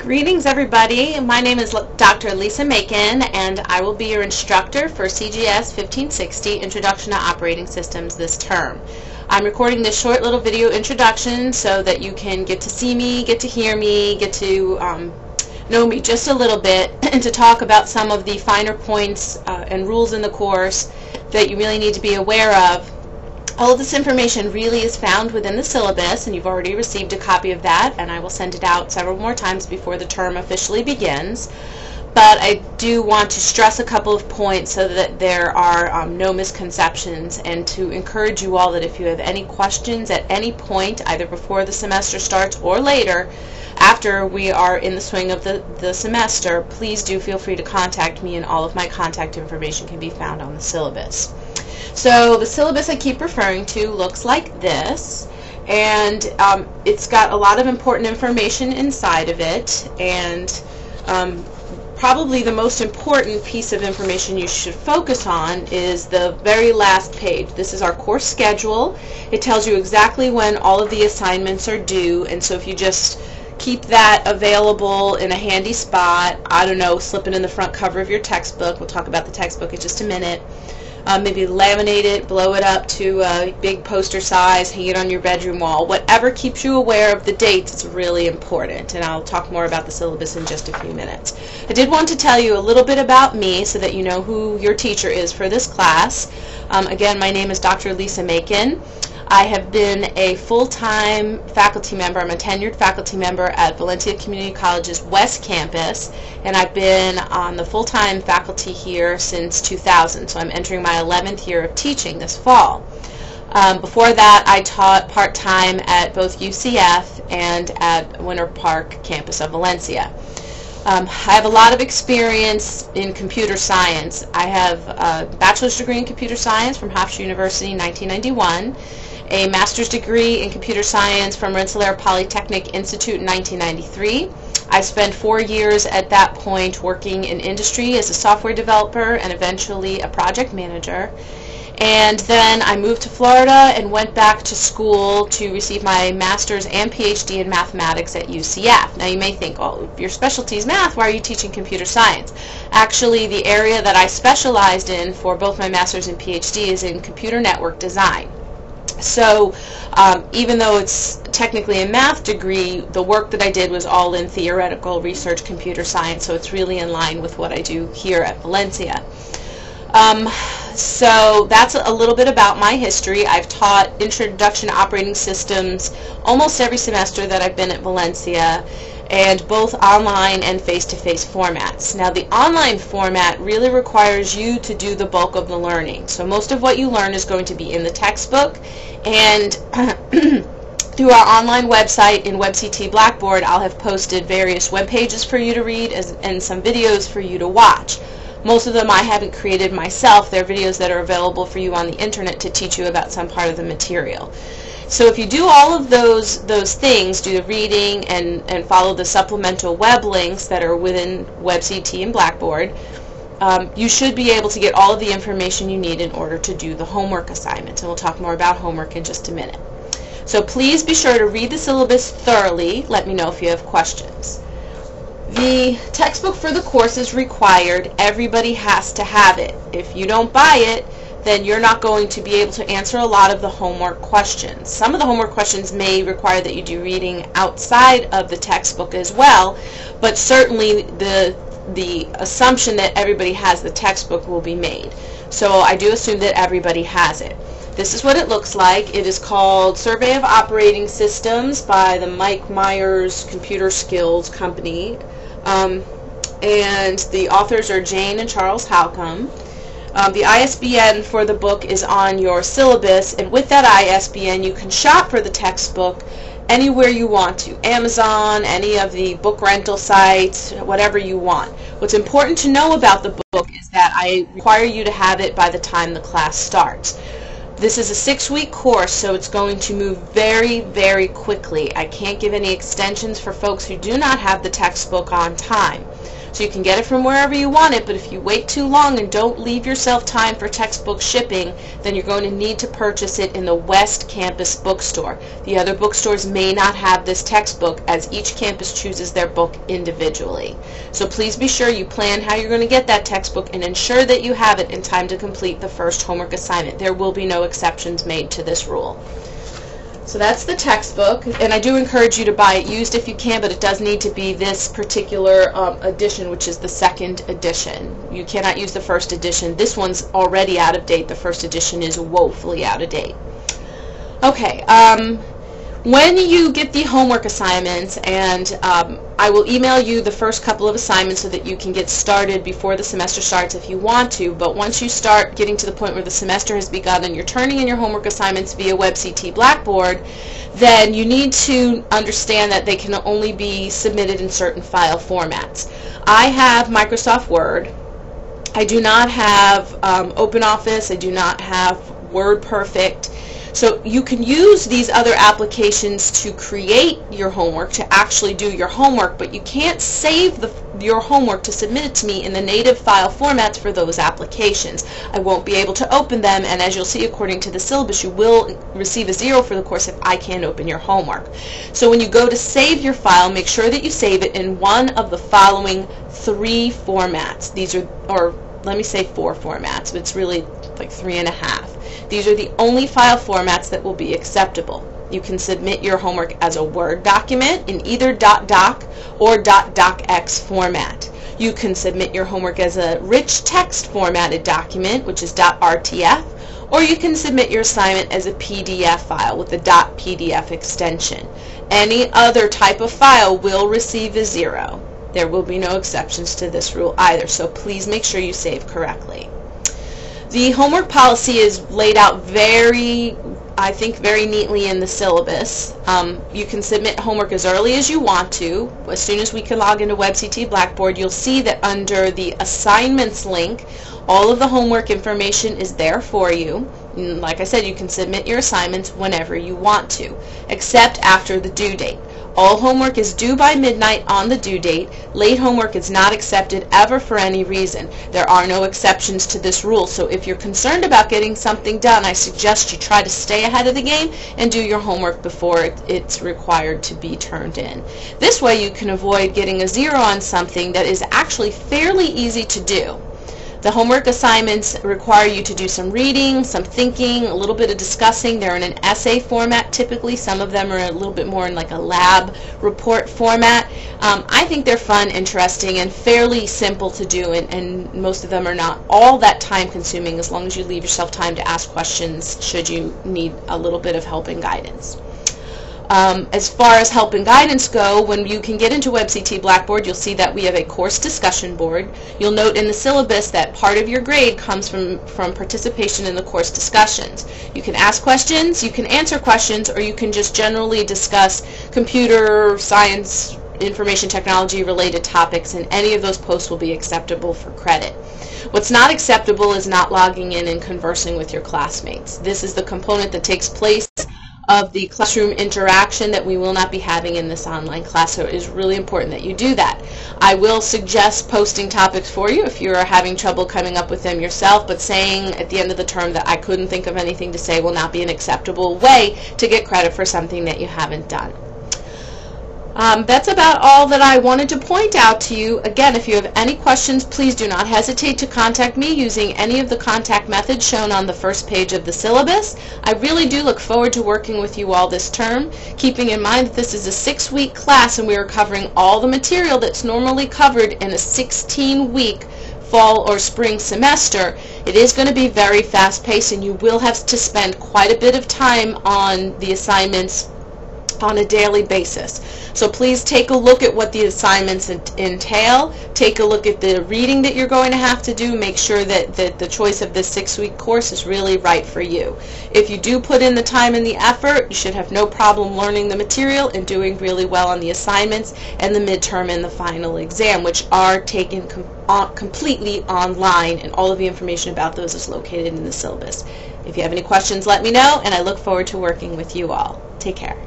Greetings everybody, my name is Dr. Lisa Macon and I will be your instructor for CGS 1560 Introduction to Operating Systems this term. I'm recording this short little video introduction so that you can get to see me, get to hear me, get to know me just a little bit and to talk about some of the finer points and rules in the course that you really need to be aware of. All of this information really is found within the syllabus, and you've already received a copy of that, and I will send it out several more times before the term officially begins. But I do want to stress a couple of points so that there are no misconceptions, and to encourage you all that if you have any questions at any point, either before the semester starts or later, after we are in the swing of the semester, please do feel free to contact me, and all of my contact information can be found on the syllabus. So the syllabus I keep referring to looks like this, and it's got a lot of important information inside of it, and probably the most important piece of information you should focus on is the very last page. This is our course schedule. It tells you exactly when all of the assignments are due, and so if you just keep that available in a handy spot, I don't know, slip it in the front cover of your textbook. We'll talk about the textbook in just a minute. Maybe laminate it, blow it up to a big poster size, hang it on your bedroom wall. Whatever keeps you aware of the dates is really important, and I'll talk more about the syllabus in just a few minutes. I did want to tell you a little bit about me so that you know who your teacher is for this class. Again, my name is Dr. Lisa Macon. I have been a full-time faculty member. I'm a tenured faculty member at Valencia Community College's West Campus, and I've been on the full-time faculty here since 2000, so I'm entering my 11th year of teaching this fall. Before that, I taught part-time at both UCF and at Winter Park campus of Valencia. I have a lot of experience in computer science. I have a bachelor's degree in computer science from Hofstra University in 1991, a master's degree in computer science from Rensselaer Polytechnic Institute in 1993. I spent 4 years at that point working in industry as a software developer and eventually a project manager. And then I moved to Florida and went back to school to receive my master's and PhD in mathematics at UCF. Now you may think, oh, your specialty is math, why are you teaching computer science? Actually, the area that I specialized in for both my master's and PhD is in computer network design. So even though it's technically a math degree, the work that I did was all in theoretical research computer science, so it's really in line with what I do here at Valencia. So that's a little bit about my history. I've taught Introduction to Operating Systems almost every semester that I've been at Valencia, and both online and face-to-face formats. Now the online format really requires you to do the bulk of the learning. So most of what you learn is going to be in the textbook, and through our online website in WebCT Blackboard, I'll have posted various web pages for you to read and some videos for you to watch. Most of them I haven't created myself. They're videos that are available for you on the internet to teach you about some part of the material. So if you do all of those things, do the reading and follow the supplemental web links that are within WebCT and Blackboard, you should be able to get all of the information you need in order to do the homework assignments. And we'll talk more about homework in just a minute. So please be sure to read the syllabus thoroughly. Let me know if you have questions. The textbook for the course is required. Everybody has to have it. If you don't buy it, then you're not going to be able to answer a lot of the homework questions. Some of the homework questions may require that you do reading outside of the textbook as well, but certainly the assumption that everybody has the textbook will be made. So I do assume that everybody has it. This is what it looks like. It is called Survey of Operating Systems by the Mike Myers Computer Skills Company. And the authors are Jane and Charles Halcomb. The ISBN for the book is on your syllabus, and with that ISBN you can shop for the textbook anywhere you want to. Amazon, any of the book rental sites, whatever you want. What's important to know about the book is that I require you to have it by the time the class starts. This is a 6-week course, so it's going to move very, very quickly. I can't give any extensions for folks who do not have the textbook on time. So you can get it from wherever you want it, but if you wait too long and don't leave yourself time for textbook shipping, then you're going to need to purchase it in the West Campus bookstore. The other bookstores may not have this textbook, as each campus chooses their book individually. So please be sure you plan how you're going to get that textbook and ensure that you have it in time to complete the first homework assignment. There will be no exceptions made to this rule. So that's the textbook, and I do encourage you to buy it used if you can, but it does need to be this particular edition, which is the second edition. You cannot use the first edition. This one's already out of date. The first edition is woefully out of date. Okay, when you get the homework assignments, and I will email you the first couple of assignments so that you can get started before the semester starts if you want to, but once you start getting to the point where the semester has begun and you're turning in your homework assignments via WebCT Blackboard, then you need to understand that they can only be submitted in certain file formats. I have Microsoft Word. I do not have OpenOffice. I do not have WordPerfect. So you can use these other applications to create your homework, to actually do your homework, but you can't save your homework to submit it to me in the native file formats for those applications. I won't be able to open them, and as you'll see according to the syllabus, you will receive a 0 for the course if I can't open your homework. So when you go to save your file, make sure that you save it in one of the following 3 formats. These are, or let me say 4 formats, but it's really like 3.5. These are the only file formats that will be acceptable. You can submit your homework as a Word document in either .doc or .docx format. You can submit your homework as a rich text formatted document, which is .rtf, or you can submit your assignment as a PDF file with the .pdf extension. Any other type of file will receive a 0. There will be no exceptions to this rule either, so please make sure you save correctly. The homework policy is laid out I think very neatly in the syllabus. You can submit homework as early as you want to. As soon as we can log into WebCT Blackboard, you'll see that under the assignments link, all of the homework information is there for you. And like I said, you can submit your assignments whenever you want to, except after the due date. All homework is due by midnight on the due date. Late homework is not accepted ever for any reason. There are no exceptions to this rule, so if you're concerned about getting something done, I suggest you try to stay ahead of the game and do your homework before it's required to be turned in. This way you can avoid getting a 0 on something that is actually fairly easy to do. The homework assignments require you to do some reading, some thinking, a little bit of discussing. They're in an essay format typically. Some of them are a little bit more in like a lab report format. I think they're fun, interesting, and fairly simple to do, and most of them are not all that time consuming as long as you leave yourself time to ask questions should you need a little bit of help and guidance. As far as help and guidance go, when you can get into WebCT Blackboard, you'll see that we have a course discussion board. You'll note in the syllabus that part of your grade comes from participation in the course discussions. You can ask questions, you can answer questions, or you can just generally discuss computer science, information technology related topics, and any of those posts will be acceptable for credit. What's not acceptable is not logging in and conversing with your classmates. This is the component that takes place of the classroom interaction that we will not be having in this online class, so it is really important that you do that. I will suggest posting topics for you if you are having trouble coming up with them yourself, but saying at the end of the term that I couldn't think of anything to say will not be an acceptable way to get credit for something that you haven't done. That's about all that I wanted to point out to you. Again, if you have any questions, please do not hesitate to contact me using any of the contact methods shown on the first page of the syllabus. I really do look forward to working with you all this term, keeping in mind that this is a 6-week class and we are covering all the material that's normally covered in a 16-week fall or spring semester. It is going to be very fast-paced and you will have to spend quite a bit of time on the assignments on a daily basis. So please take a look at what the assignments entail. Take a look at the reading that you're going to have to do. Make sure that the choice of this 6-week course is really right for you. If you do put in the time and the effort, you should have no problem learning the material and doing really well on the assignments and the midterm and the final exam, which are taken completely online, and all of the information about those is located in the syllabus. If you have any questions, let me know, and I look forward to working with you all. Take care.